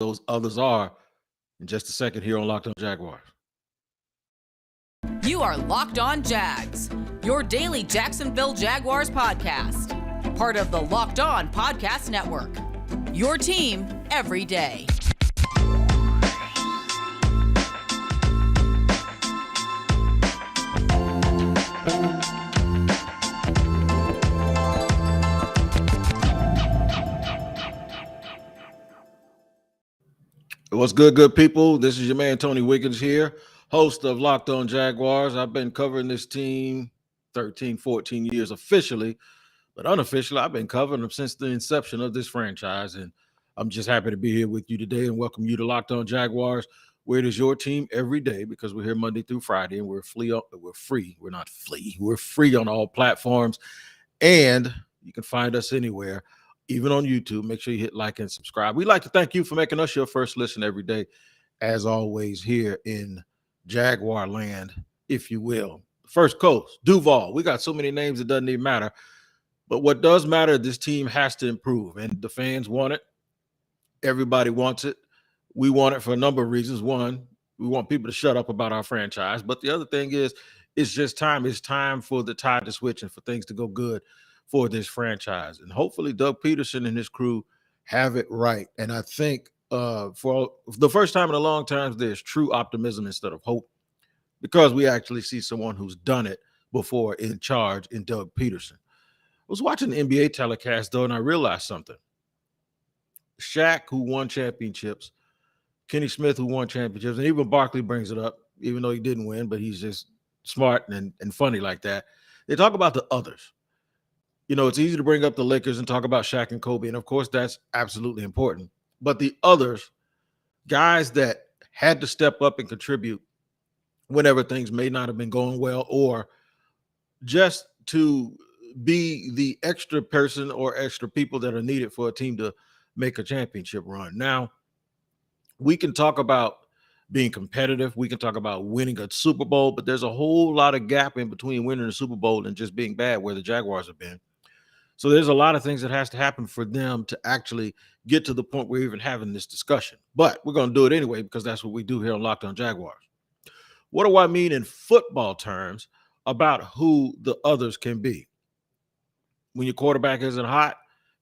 those others are in just a second here on Locked On Jaguars. You are Locked On Jags, your daily Jacksonville Jaguars podcast. Part of the Locked On Podcast Network. Your team every day. What's good people? This is your man Tony Wiggins here, host of Locked On Jaguars. I've been covering this team 13, 14 years officially, but unofficially, I've been covering them since the inception of this franchise, and I'm just happy to be here with you today and welcome you to Locked On Jaguars, where it is your team every day because we're here Monday through Friday, and we're free on all platforms, and you can find us anywhere, even on YouTube. Make sure you hit like and subscribe. We'd like to thank you for making us your first listen every day, as always, here in Jaguar land, if you will. First Coast, Duval. We got so many names it doesn't even matter. But what does matter, this team has to improve, and the fans want it. Everybody wants it. We want it for a number of reasons. One, we want people to shut up about our franchise. But the other thing is, it's just time. It's time for the tide to switch and for things to go good for this franchise. And hopefully Doug Peterson and his crew have it right. And I think for the first time in a long time, there's true optimism instead of hope, because we actually see someone who's done it before in charge in Doug Peterson. I was watching the NBA telecast, though, and I realized something. Shaq, who won championships, Kenny Smith, who won championships, and even Barkley brings it up, even though he didn't win, but he's just smart and funny like that. They talk about the others. You know, it's easy to bring up the Lakers and talk about Shaq and Kobe, and of course, that's absolutely important. But the others, guys that had to step up and contribute whenever things may not have been going well, or just to be the extra person or extra people that are needed for a team to make a championship run. Now, we can talk about being competitive. We can talk about winning a Super Bowl, but there's a whole lot of gap in between winning a Super Bowl and just being bad, where the Jaguars have been. So there's a lot of things that has to happen for them to actually get to the point where we're even having this discussion. But we're going to do it anyway, because that's what we do here on Locked On Jaguars. What do I mean in football terms about who the others can be? When your quarterback isn't hot,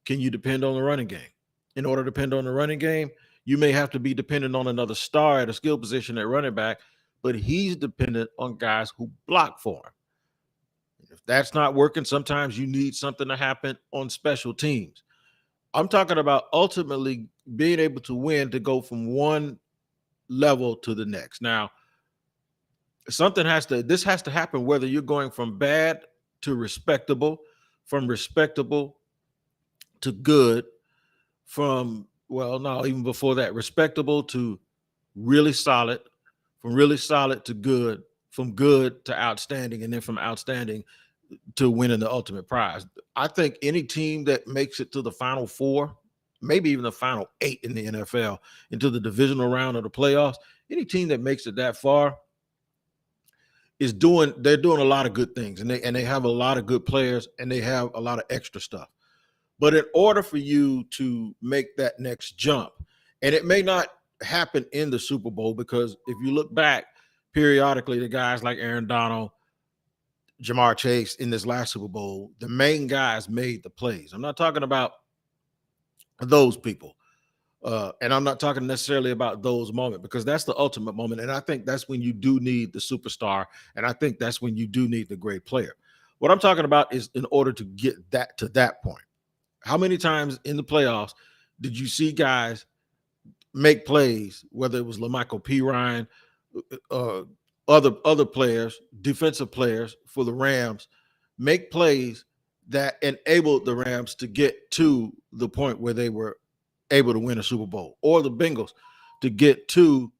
can you depend on the running game? In order to depend on the running game, you may have to be dependent on another star at a skill position at running back, but he's dependent on guys who block for him. If that's not working, sometimes you need something to happen on special teams. I'm talking about ultimately being able to win, to go from one level to the next. Now, this has to happen whether you're going from bad to respectable, from respectable to good, even before that, respectable to really solid, from really solid to good, from good to outstanding, and then from outstanding to winning the ultimate prize. I think any team that makes it to the Final Four, maybe even the Final 8 in the NFL, into the divisional round of the playoffs, any team that makes it that far they're doing a lot of good things, and they have a lot of good players, and they have a lot of extra stuff. But in order for you to make that next jump, and it may not happen in the Super Bowl, because if you look back periodically, the guys like Aaron Donald, Jamar Chase in this last Super Bowl, the main guys made the plays. I'm not talking about those people. And I'm not talking necessarily about those moments, because that's the ultimate moment. And I think that's when you do need the superstar. And I think that's when you do need the great player. What I'm talking about is in order to get that to that point. How many times in the playoffs did you see guys make plays, whether it was LaMichael Pirine, other players, defensive players for the Rams, make plays that enabled the Rams to get to the point where they were able to win a Super Bowl, or the Bengals to get to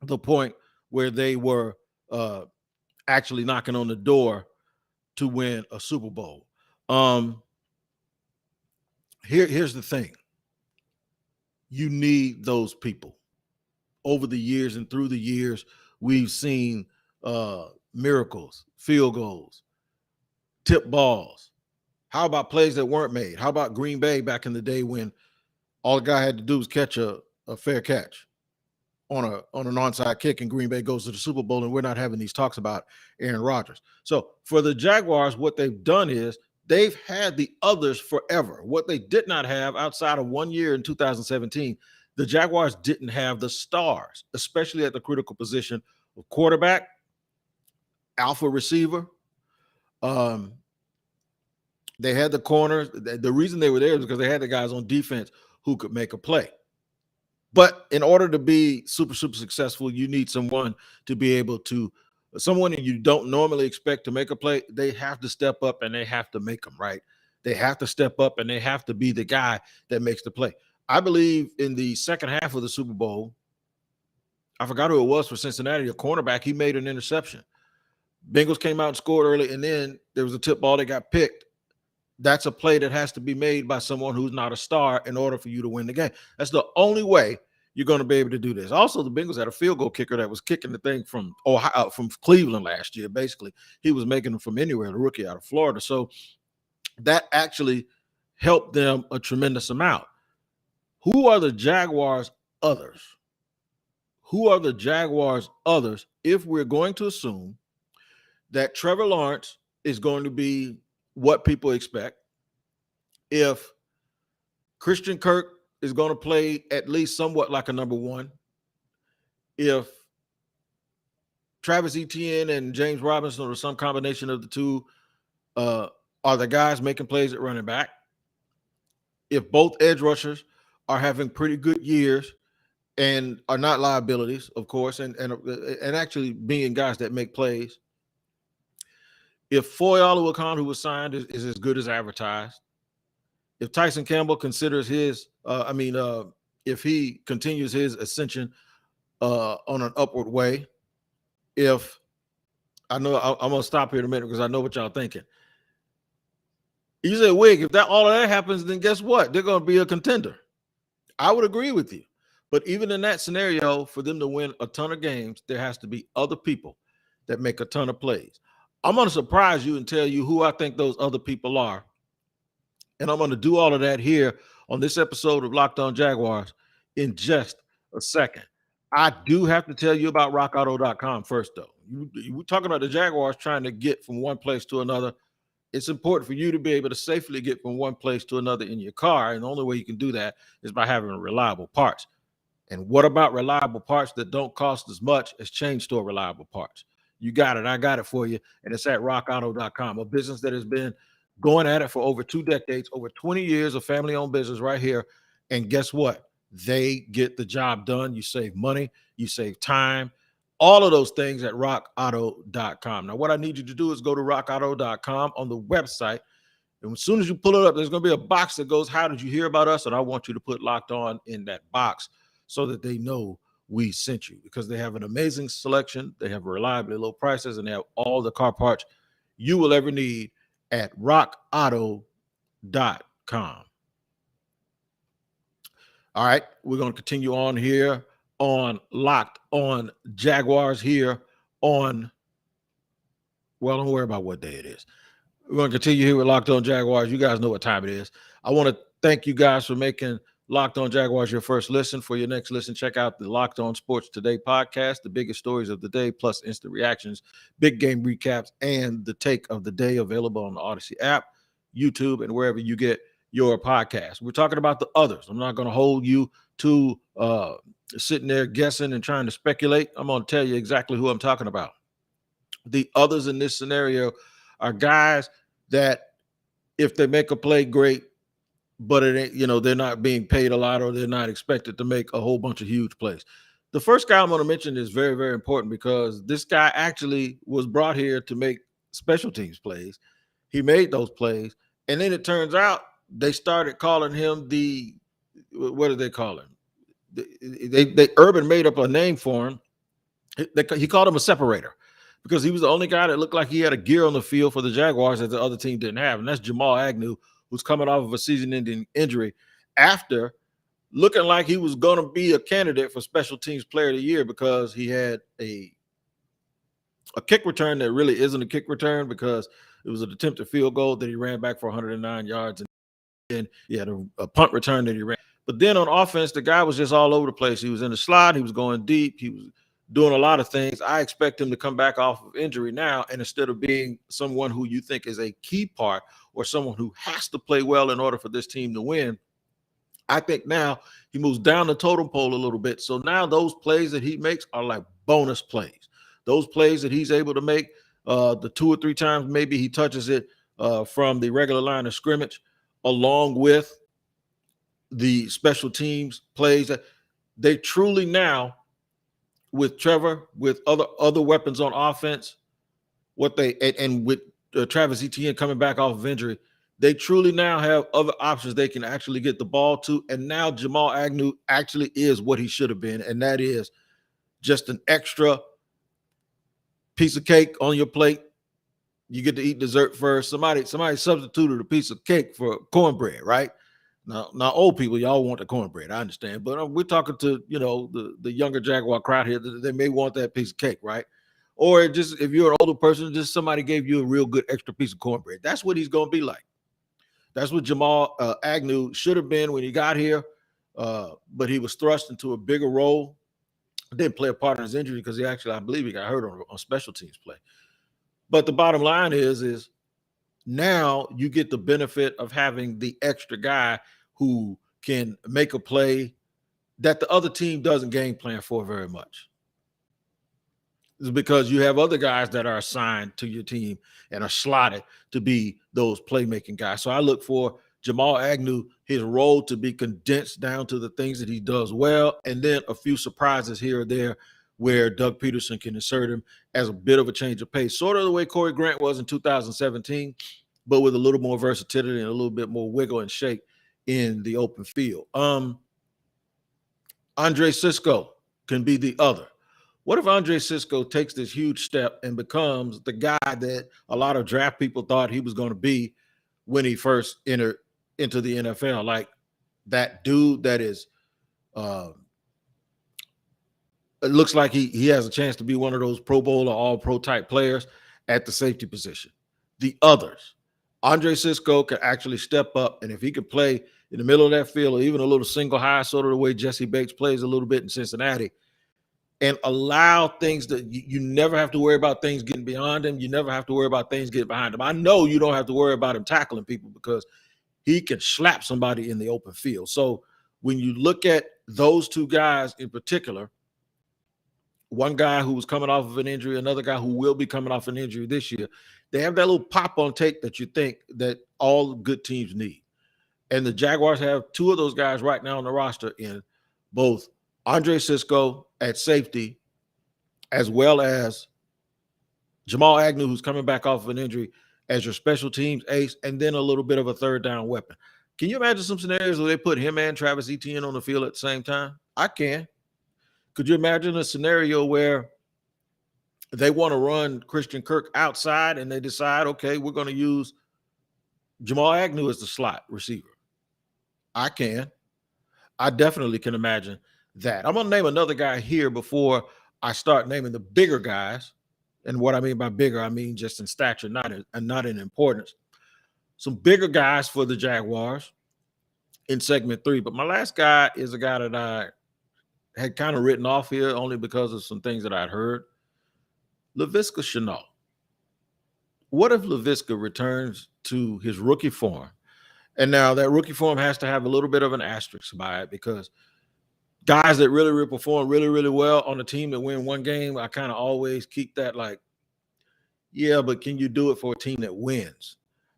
the point where they were actually knocking on the door to win a Super Bowl. Here's the thing. You need those people. Over the years and through the years, we've seen miracles, field goals, tip balls. How about plays that weren't made? How about Green Bay back in the day when all the guy had to do was catch a a fair catch on an onside kick, and Green Bay goes to the Super Bowl, and we're not having these talks about Aaron Rodgers. So for the Jaguars, what they've done is they've had the others forever. What they did not have outside of 1 year in 2017, the Jaguars didn't have the stars, especially at the critical position of quarterback, alpha receiver. They had the corners. The reason they were there is because they had the guys on defense who could make a play. But in order to be super, super successful, you need someone to be able to, someone that you don't normally expect to make a play. They have to step up and they have to make them, right? They have to step up and they have to be the guy that makes the play. I believe in the second half of the Super Bowl, I forgot who it was for Cincinnati, a cornerback, he made an interception. Bengals came out and scored early, and then there was a tip ball that got picked. That's a play that has to be made by someone who's not a star in order for you to win the game. That's the only way you're going to be able to do this. Also, the Bengals had a field goal kicker that was kicking the thing from Ohio, from Cleveland last year. Basically, he was making them from anywhere, the rookie out of Florida. So that actually helped them a tremendous amount. Who are the Jaguars others? Who are the Jaguars others if we're going to assume that Trevor Lawrence is going to be what people expect, if Christian Kirk is going to play at least somewhat like a number one, if Travis Etienne and James Robinson or some combination of the two are the guys making plays at running back, if both edge rushers are having pretty good years and are not liabilities, of course, and actually being guys that make plays, if Foye Oluokun, who was signed, is as good as advertised, if Tyson Campbell considers his, if he continues his ascension on an upward way, if I know I'm going to stop here in a minute because I know what y'all thinking. You say, Wig, if that all of that happens, then guess what? They're going to be a contender. I would agree with you. But even in that scenario, for them to win a ton of games, there has to be other people that make a ton of plays. I'm going to surprise you and tell you who I think those other people are. And I'm going to do all of that here on this episode of Locked On Jaguars in just a second. I do have to tell you about rockauto.com first, though. We're talking about the Jaguars trying to get from one place to another. It's important for you to be able to safely get from one place to another in your car. And the only way you can do that is by having reliable parts. And what about reliable parts that don't cost as much as chain store reliable parts? You got it. I got it for you. And it's at rockauto.com, a business that has been going at it for over 2 decades, over 20 years of family-owned business right here. And guess what? They get the job done. You save money. You save time. All of those things at rockauto.com. Now, what I need you to do is go to rockauto.com on the website. And as soon as you pull it up, there's going to be a box that goes, how did you hear about us? And I want you to put Locked On in that box so that they know we sent you, because they have an amazing selection. They have reliably low prices, and they have all the car parts you will ever need at rockauto.com. All right, we're going to continue on here on Locked On Jaguars here on, well, don't worry about what day it is. We're going to continue here with Locked On Jaguars. You guys know what time it is. I want to thank you guys for making Locked On Jaguars your first listen. For your next listen, check out the Locked On Sports Today podcast, the biggest stories of the day, plus instant reactions, big game recaps, and the take of the day, available on the Odyssey app, YouTube, and wherever you get your podcast. We're talking about the others. I'm not going to hold you to sitting there guessing and trying to speculate. I'm going to tell you exactly who I'm talking about. The others in this scenario are guys that if they make a play, great, but it ain't, they're not being paid a lot, or they're not expected to make a whole bunch of huge plays. The first guy I'm going to mention is very, very important, because this guy actually was brought here to make special teams plays. He made those plays, and then it turns out they started calling him what did they call him? They Urban made up a name for him. He called him a separator, because he was the only guy that looked like he had a gear on the field for the Jaguars that the other team didn't have, and that's Jamal Agnew, who's coming off of a season-ending injury after looking like he was going to be a candidate for Special Teams Player of the Year, because he had a kick return that really isn't a kick return, because it was an attempted field goal that he ran back for 109 yards, and he had a punt return that he ran. But then on offense, the guy was just all over the place. He was in the slot. He was going deep. He was doing a lot of things. I expect him to come back off of injury now. And instead of being someone who you think is a key part or someone who has to play well in order for this team to win, I think now he moves down the totem pole a little bit. So now those plays that he makes are like bonus plays. Those plays that he's able to make, the 2 or 3 times maybe he touches it from the regular line of scrimmage, along with the special teams plays, that they truly now, with Trevor, with other weapons on offense, and with Travis Etienne coming back off of injury, they truly now have other options they can actually get the ball to. And now Jamal Agnew actually is what he should have been, and that is just an extra piece of cake on your plate. You get to eat dessert first. Somebody substituted a piece of cake for cornbread, right? Now, old people, y'all want the cornbread. I understand, but we're talking to the younger Jaguar crowd here. They may want that piece of cake, right? Or just if you're an older person, just somebody gave you a real good extra piece of cornbread. That's what he's going to be like. That's what Jamal Agnew should have been when he got here, but he was thrust into a bigger role. Didn't play a part in his injury because I believe he got hurt on special teams play. But the bottom line is now you get the benefit of having the extra guy who can make a play that the other team doesn't game plan for very much. It's because you have other guys that are assigned to your team and are slotted to be those playmaking guys. So I look for Jamal Agnew, his role to be condensed down to the things that he does well, and then a few surprises here or there where Doug Peterson can insert him as a bit of a change of pace, sort of the way Corey Grant was in 2017, but with a little more versatility and a little bit more wiggle and shake in the open field. Andre Cisco can be the other. What if Andre Cisco takes this huge step and becomes the guy that a lot of draft people thought he was going to be when he first entered into the NFL? Like that dude that is, it looks like he has a chance to be one of those Pro Bowl or All-Pro type players at the safety position. The others, Andre Cisco can actually step up, and if he could play in the middle of that field or even a little single high, sort of the way Jesse Bates plays a little bit in Cincinnati, and allow things that you never have to worry about things getting beyond him. You never have to worry about things getting behind him. I know you don't have to worry about him tackling people because he can slap somebody in the open field. So when you look at those two guys in particular, one guy who was coming off of an injury, another guy who will be coming off an injury this year, they have that little pop on tape that you think that all good teams need. And the Jaguars have two of those guys right now on the roster in both Andre Cisco at safety, as well as Jamal Agnew, who's coming back off of an injury, as your special teams ace, and then a little bit of a third down weapon. Can you imagine some scenarios where they put him and Travis Etienne on the field at the same time? I can. Could you imagine a scenario where they want to run Christian Kirk outside and they decide, okay, we're going to use Jamal Agnew as the slot receiver? I can. I definitely can imagine that. I'm going to name another guy here before I start naming the bigger guys. And what I mean by bigger, I mean just in stature, not in importance. Some bigger guys for the Jaguars in segment 3. But my last guy is a guy that I had kind of written off here only because of some things that I'd heard. Laviska Shenault. What if Laviska returns to his rookie form? And now that rookie form has to have a little bit of an asterisk by it because guys that really perform really well on a team that win one game, I kind of always keep that like, yeah, but can you do it for a team that wins?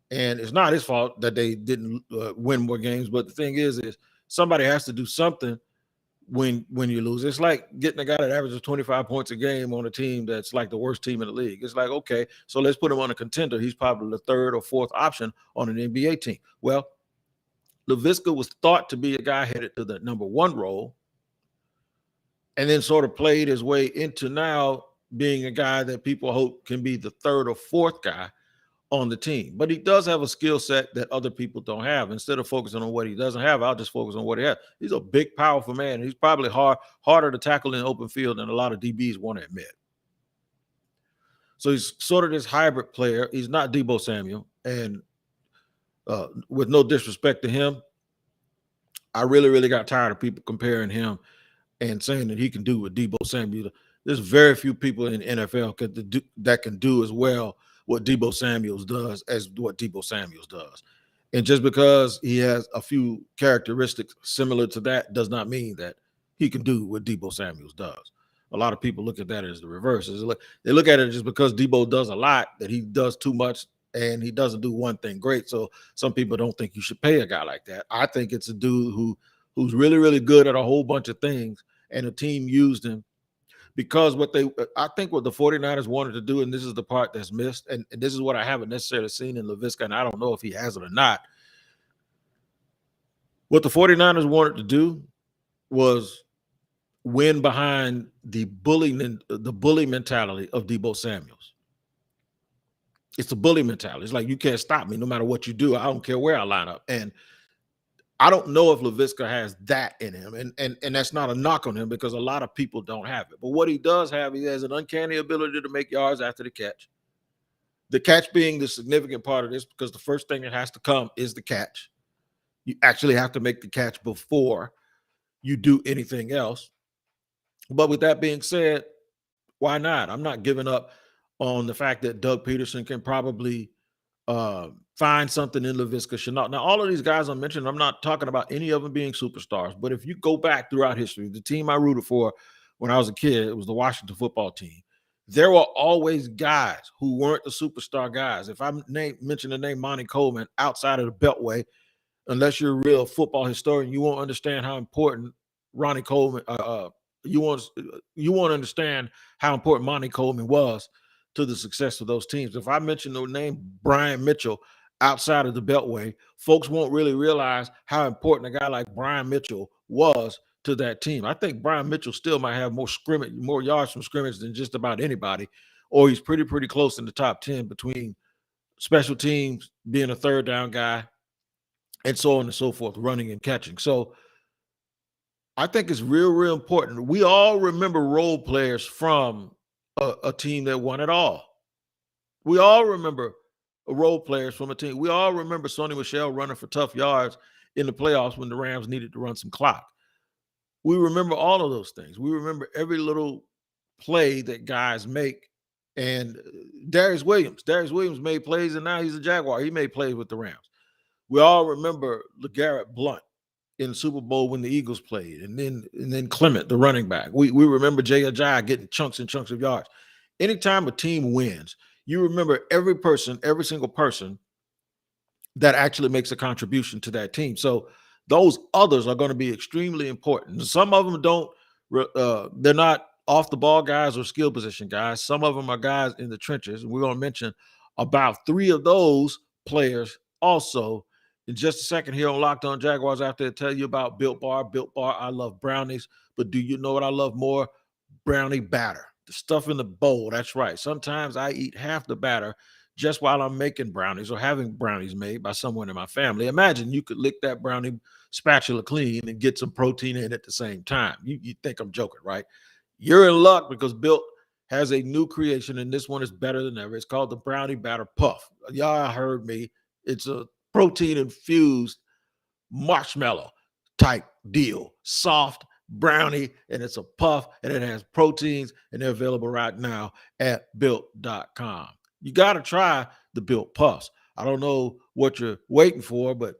And it's not his fault that they didn't win more games. But the thing is somebody has to do something when you lose. It's like getting a guy that averages 25 points a game on a team that's like the worst team in the league. It's like, okay, so let's put him on a contender. He's probably the third or fourth option on an NBA team. Well, Laviska was thought to be a guy headed to the number 1 role and then sort of played his way into now being a guy that people hope can be the third or fourth guy on the team. But he does have a skill set that other people don't have. Instead of focusing on what he doesn't have, I'll just focus on what he has. He's a big, powerful man. He's probably harder to tackle in the open field than a lot of DBs want to admit. So he's sort of this hybrid player. He's not Deebo Samuel. And with no disrespect to him, I really, really got tired of people comparing him and saying that he can do what Deebo Samuel. There's very few people in the NFL that can do as well what Deebo Samuels does as what Deebo Samuels does. And just because he has a few characteristics similar to that does not mean that he can do what Deebo Samuels does. A lot of people look at that as the reverse. They look at it just because Deebo does a lot, that he does too much and he doesn't do one thing great. So some people don't think you should pay a guy like that. I think it's a dude who's really, really good at a whole bunch of things, and the team used him because I think what the 49ers wanted to do, and this is the part that's missed, and this is what I haven't necessarily seen in Laviska, and I don't know if he has it or not. What the 49ers wanted to do was win behind the bully mentality of Deebo Samuels. It's a bully mentality. It's like, you can't stop me no matter what you do. I don't care where I line up. And I don't know if Laviska has that in him. And that's not a knock on him, because a lot of people don't have it. But what he does have, he has an uncanny ability to make yards after the catch. The catch being the significant part of this, because the first thing that has to come is the catch. You actually have to make the catch before you do anything else. But with that being said, why not? I'm not giving up on the fact that Doug Peterson can probably find something in Laviska Shenault. Now, all of these guys I mentioned, I'm not talking about any of them being superstars, but if you go back throughout history, the team I rooted for when I was a kid, it was the Washington football team. There were always guys who weren't the superstar guys. If I mention the name Monty Coleman outside of the Beltway, unless you're a real football historian, you won't understand how important Ronnie Coleman. You won't understand how important Monty Coleman was to the success of those teams. If I mention the name Brian Mitchell outside of the Beltway, folks won't really realize how important a guy like Brian Mitchell was to that team. I think Brian Mitchell still might have more yards from scrimmage than just about anybody, or he's pretty close in the top 10 between special teams, being a third down guy, and so on and so forth, running and catching. So I think it's real important. We all remember role players from a team that won it all. We all remember role players from a team. We all remember Sony Michel running for tough yards in the playoffs when the Rams needed to run some clock. We remember all of those things. We remember every little play that guys make. And Darius Williams made plays, and now he's a Jaguar. He made plays with the Rams. We all remember LeGarrette Blount in the Super Bowl when the Eagles played, and then Clement, the running back. We remember Jay Ajayi getting chunks and chunks of yards. Anytime a team wins, you remember every single person that actually makes a contribution to that team. So those others are going to be extremely important. Some of them they're not off the ball guys or skill position guys. Some of them are guys in the trenches. We're going to mention about 3 of those players also in just a second here on Locked On Jaguars, after I tell you about Built Bar. Built Bar, I love brownies, but do you know what I love more? Brownie batter, the stuff in the bowl. That's right. Sometimes I eat half the batter just while I'm making brownies or having brownies made by someone in my family. Imagine you could lick that brownie spatula clean and get some protein in at the same time. You think I'm joking, right? You're in luck, because Built has a new creation, and this one is better than ever. It's called the Brownie Batter Puff. Y'all heard me. It's a protein-infused marshmallow type deal. Soft brownie, and it's a puff, and it has proteins, and they're available right now at Built.com. You got to try the Built Puffs. I don't know what you're waiting for, but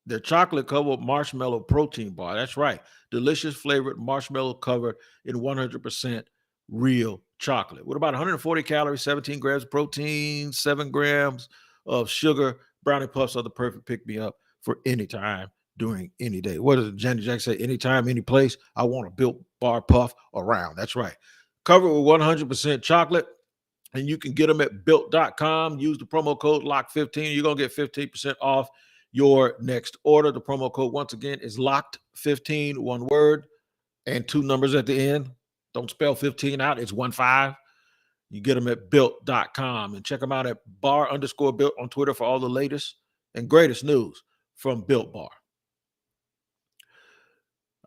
they're chocolate-covered marshmallow protein bar. That's right. Delicious flavored marshmallow covered in 100% real chocolate. With about 140 calories, 17 grams of protein, 7 grams of sugar, Brownie Puffs are the perfect pick-me-up for any time during any day. What does Janet Jackson say? Anytime, any place, I want a Built Bar Puff around. That's right. Covered with 100% chocolate, and you can get them at Built.com. Use the promo code LOCK15. You're going to get 15% off your next order. The promo code, once again, is LOCKED15, one word, and 2 numbers at the end. Don't spell 15 out. It's 15. You get them at Built.com, and check them out at bar_Built on Twitter for all the latest and greatest news from Built Bar.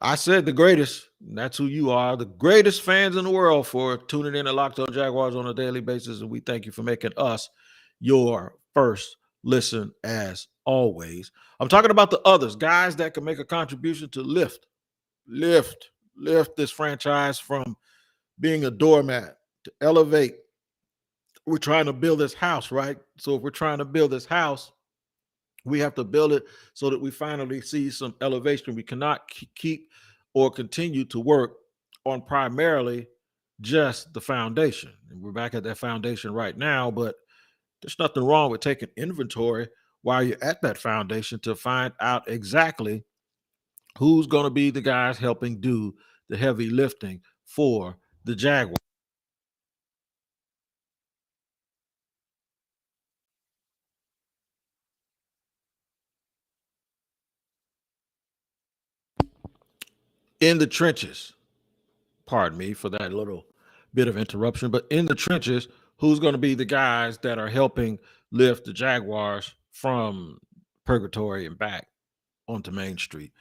I said the greatest, and that's who you are, the greatest fans in the world, for tuning in to Locked On Jaguars on a daily basis, and we thank you for making us your first listen as always. I'm talking about the others, guys that can make a contribution to lift this franchise from being a doormat to elevate. We're trying to build this house, right? So if we're trying to build this house, we have to build it so that we finally see some elevation. We cannot keep or continue to work on primarily just the foundation. And we're back at that foundation right now, but there's nothing wrong with taking inventory while you're at that foundation to find out exactly who's going to be the guys helping do the heavy lifting for the Jaguars. In the trenches, pardon me for that little bit of interruption, but in the trenches, who's going to be the guys that are helping lift the Jaguars from purgatory and back onto Main Street?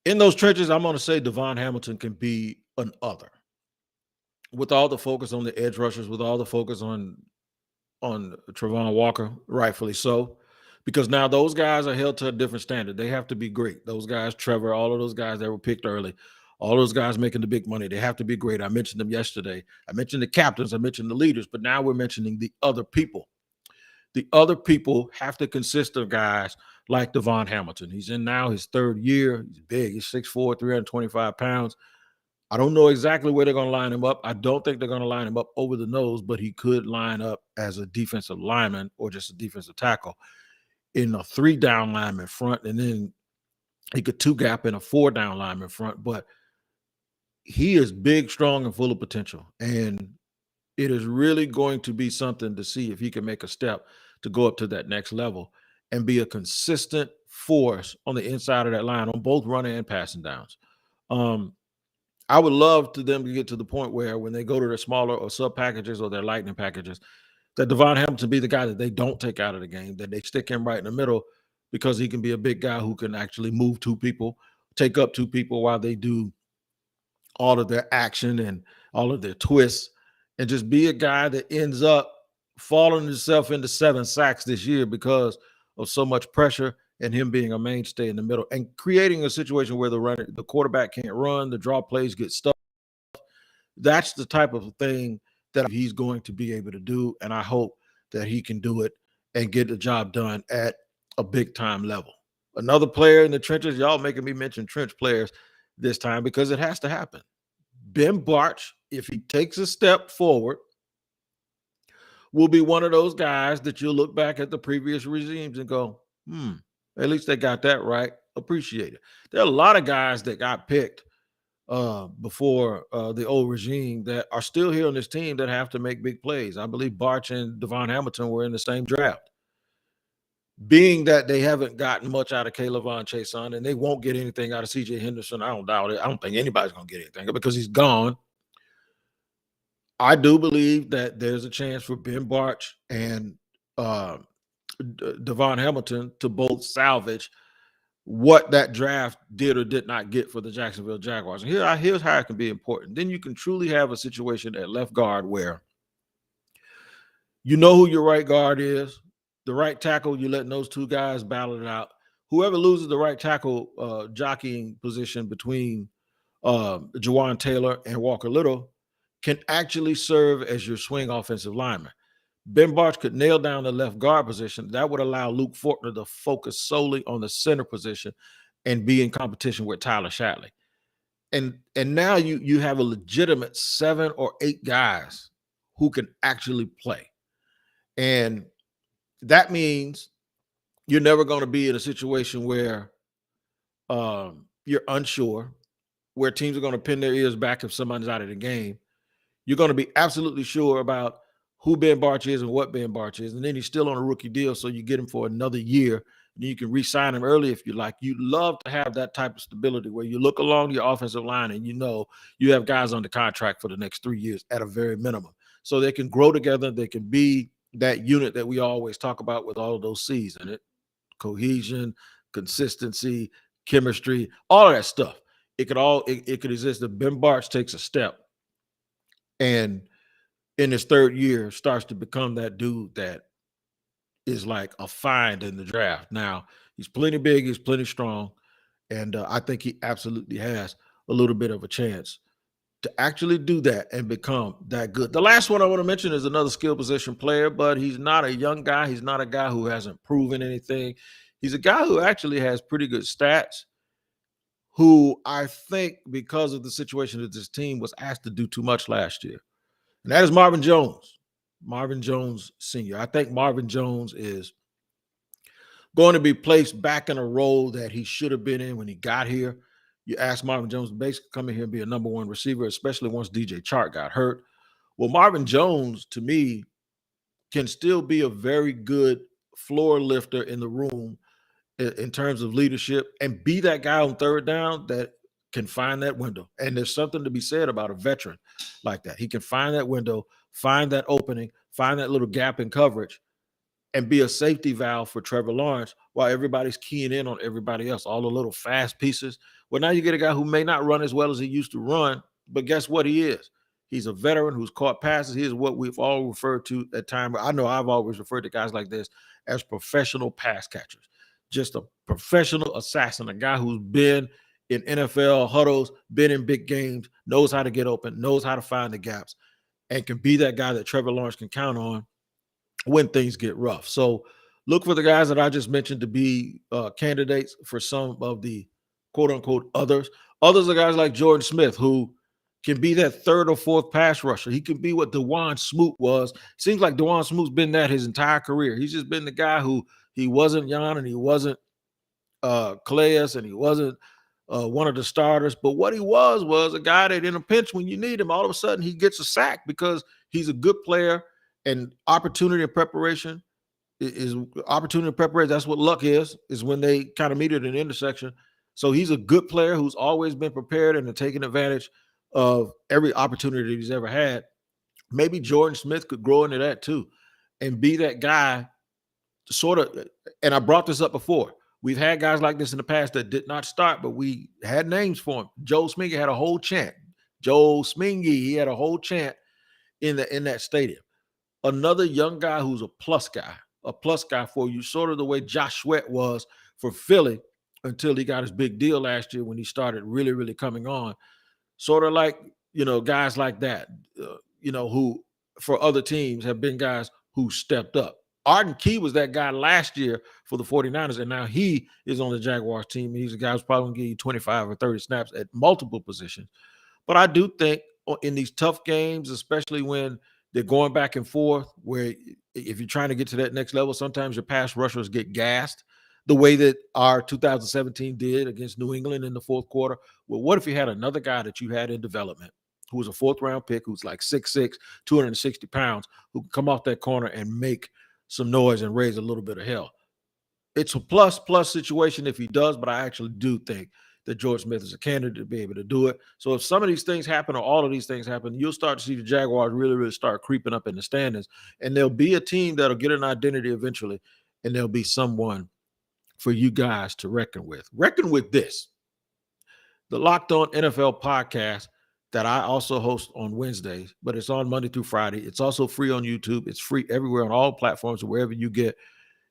In those trenches, I'm going to say Devon Hamilton can be an other. With all the focus on the edge rushers, with all the focus on Travon Walker, rightfully so, because now those guys are held to a different standard. They have to be great. Those guys, Trevor, all of those guys that were picked early, all those guys making the big money, they have to be great. I mentioned them yesterday. I mentioned the captains, I mentioned the leaders, but now we're mentioning the other people. The other people have to consist of guys like Devon Hamilton. He's in now his third year. He's big. He's 6'4", 325 pounds. I don't know exactly where they're going to line him up. I don't think they're going to line him up over the nose, but he could line up as a defensive lineman or just a defensive tackle in a 3-down lineman front, and then he could 2-gap in a 4-down lineman front. But he is big, strong, and full of potential. And it is really going to be something to see if he can make a step to go up to that next level and be a consistent force on the inside of that line on both running and passing downs. I would love to them to get to the point where when they go to their smaller or sub packages or their lightning packages, that Devon Hamilton be the guy that they don't take out of the game, that they stick him right in the middle because he can be a big guy who can actually move two people, take up two people while they do all of their action and all of their twists, and just be a guy that ends up falling himself into 7 sacks this year because of so much pressure and him being a mainstay in the middle and creating a situation where the quarterback can't run, the draw plays get stuck. That's the type of thing that he's going to be able to do, and I hope that he can do it and get the job done at a big-time level. Another player in the trenches, y'all making me mention trench players this time because it has to happen. Ben Bartch, if he takes a step forward, will be one of those guys that you'll look back at the previous regimes and go, at least they got that right. Appreciate it. There are a lot of guys that got picked before the old regime that are still here on this team that have to make big plays. I believe Bartch and Devon Hamilton were in the same draft. Being that they haven't gotten much out of Caleb Von Chason and they won't get anything out of CJ Henderson, I don't doubt it. I don't think anybody's going to get anything because he's gone. I do believe that there's a chance for Ben Bartch and Devon Hamilton to both salvage what that draft did or did not get for the Jacksonville Jaguars. And here's how it can be important. Then you can truly have a situation at left guard where you know who your right guard is. The right tackle, you're letting those two guys battle it out. Whoever loses the right tackle jockeying position between Jawan Taylor and Walker Little can actually serve as your swing offensive lineman. Ben Bartch could nail down the left guard position. That would allow Luke Fortner to focus solely on the center position and be in competition with Tyler Shatley. And now you have a legitimate 7 or 8 guys who can actually play. And that means you're never going to be in a situation where you're unsure, where teams are going to pin their ears back if somebody's out of the game. You're going to be absolutely sure about who Ben Bartch is and what Ben Bartch is. And then he's still on a rookie deal, so you get him for another year. And you can re-sign him early if you like. You'd love to have that type of stability where you look along your offensive line and you know you have guys under contract for the next 3 years at a very minimum. So they can grow together. They can be that unit that we always talk about with all of those C's in it. Cohesion, consistency, chemistry, all of that stuff. It could exist if Ben Bartch takes a step and in his third year starts to become that dude that is like a find in the draft. Now, he's plenty big, he's plenty strong, and I think he absolutely has a little bit of a chance to actually do that and become that good. The last one I want to mention is another skill position player, but he's not a young guy. He's not a guy who hasn't proven anything. He's a guy who actually has pretty good stats, who I think because of the situation that this team was asked to do too much last year. And that is Marvin Jones. Marvin Jones Sr. I think Marvin Jones is going to be placed back in a role that he should have been in when he got here. You ask Marvin Jones to basically come in here and be a number one receiver, especially once DJ Chark got hurt. Well, Marvin Jones, to me, can still be a very good floor lifter in the room in terms of leadership and be that guy on third down that can find that window. And there's something to be said about a veteran like that. He can find that window, find that opening, find that little gap in coverage, and be a safety valve for Trevor Lawrence while everybody's keying in on everybody else, all the little fast pieces. Well, now you get a guy who may not run as well as he used to run, but guess what he is? He's a veteran who's caught passes. He is what we've all referred to at times. I know I've always referred to guys like this as professional pass catchers, just a professional assassin, a guy who's been in NFL huddles, been in big games, knows how to get open, knows how to find the gaps, and can be that guy that Trevor Lawrence can count on when things get rough. So look for the guys that I just mentioned to be candidates for some of the quote unquote others. Others are guys like Jordan Smith, who can be that third or fourth pass rusher. He can be what DeJuan Smoot was. Seems like DeJuan Smoot's been that his entire career. He's just been the guy who he wasn't Jan and he wasn't Calais and he wasn't one of the starters. But what he was a guy that in a pinch when you need him, all of a sudden he gets a sack because he's a good player. And opportunity and preparation is opportunity and preparation. That's what luck is when they kind of meet at an intersection. So he's a good player who's always been prepared and taking advantage of every opportunity he's ever had. Maybe Jordan Smith could grow into that too and be that guy sort of. And I brought this up before. We've had guys like this in the past that did not start, but we had names for him. Joe Smingy had a whole chant. He had a whole chant in that stadium. Another young guy who's a plus guy for you, sort of the way Josh Sweat was for Philly until he got his big deal last year when he started really, really coming on. Sort of like, guys like that, who for other teams have been guys who stepped up. Arden Key was that guy last year for the 49ers, and now he is on the Jaguars team. He's a guy who's probably going to give you 25 or 30 snaps at multiple positions. But I do think in these tough games, especially when they're going back and forth, where if you're trying to get to that next level, sometimes your pass rushers get gassed the way that our 2017 did against New England in the fourth quarter. Well, what if you had another guy that you had in development who was a fourth-round pick, who's like 6'6", 260 pounds, who can come off that corner and make some noise and raise a little bit of hell? It's a plus situation if he does, but I actually do think that George Smith is a candidate to be able to do it. So if some of these things happen or all of these things happen, you'll start to see the Jaguars really, really start creeping up in the standings. And there'll be a team that'll get an identity eventually, and there'll be someone for you guys to reckon with. Reckon with this. The Locked On NFL podcast that I also host on Wednesdays, but it's on Monday through Friday. It's also free on YouTube. It's free everywhere on all platforms, wherever you get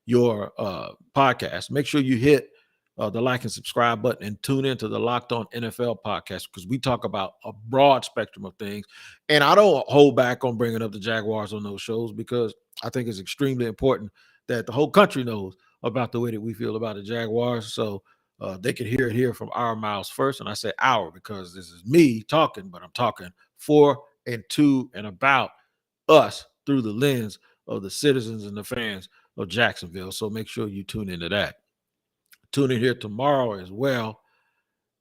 your podcast. Make sure you hit the like and subscribe button and tune into the Locked On NFL podcast, because we talk about a broad spectrum of things. And I don't hold back on bringing up the Jaguars on those shows, because I think it's extremely important that the whole country knows about the way that we feel about the Jaguars. So they can hear it here from our mouths first. And I say our because this is me talking, but I'm talking for and to and about us through the lens of the citizens and the fans of Jacksonville. So make sure you tune into that. Tune in here tomorrow as well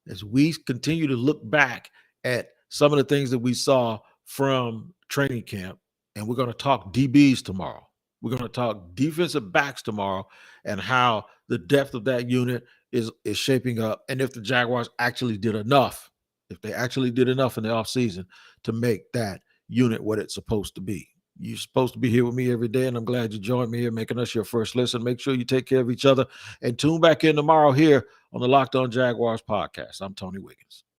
as we continue to look back at some of the things that we saw from training camp. And we're going to talk DBs tomorrow. We're going to talk defensive backs tomorrow and how the depth of that unit is shaping up. And if the Jaguars actually did enough, if they actually did enough in the offseason to make that unit what it's supposed to be. You're supposed to be here with me every day, and I'm glad you joined me here, making us your first listen. Make sure you take care of each other and tune back in tomorrow here on the Locked On Jaguars podcast. I'm Tony Wiggins.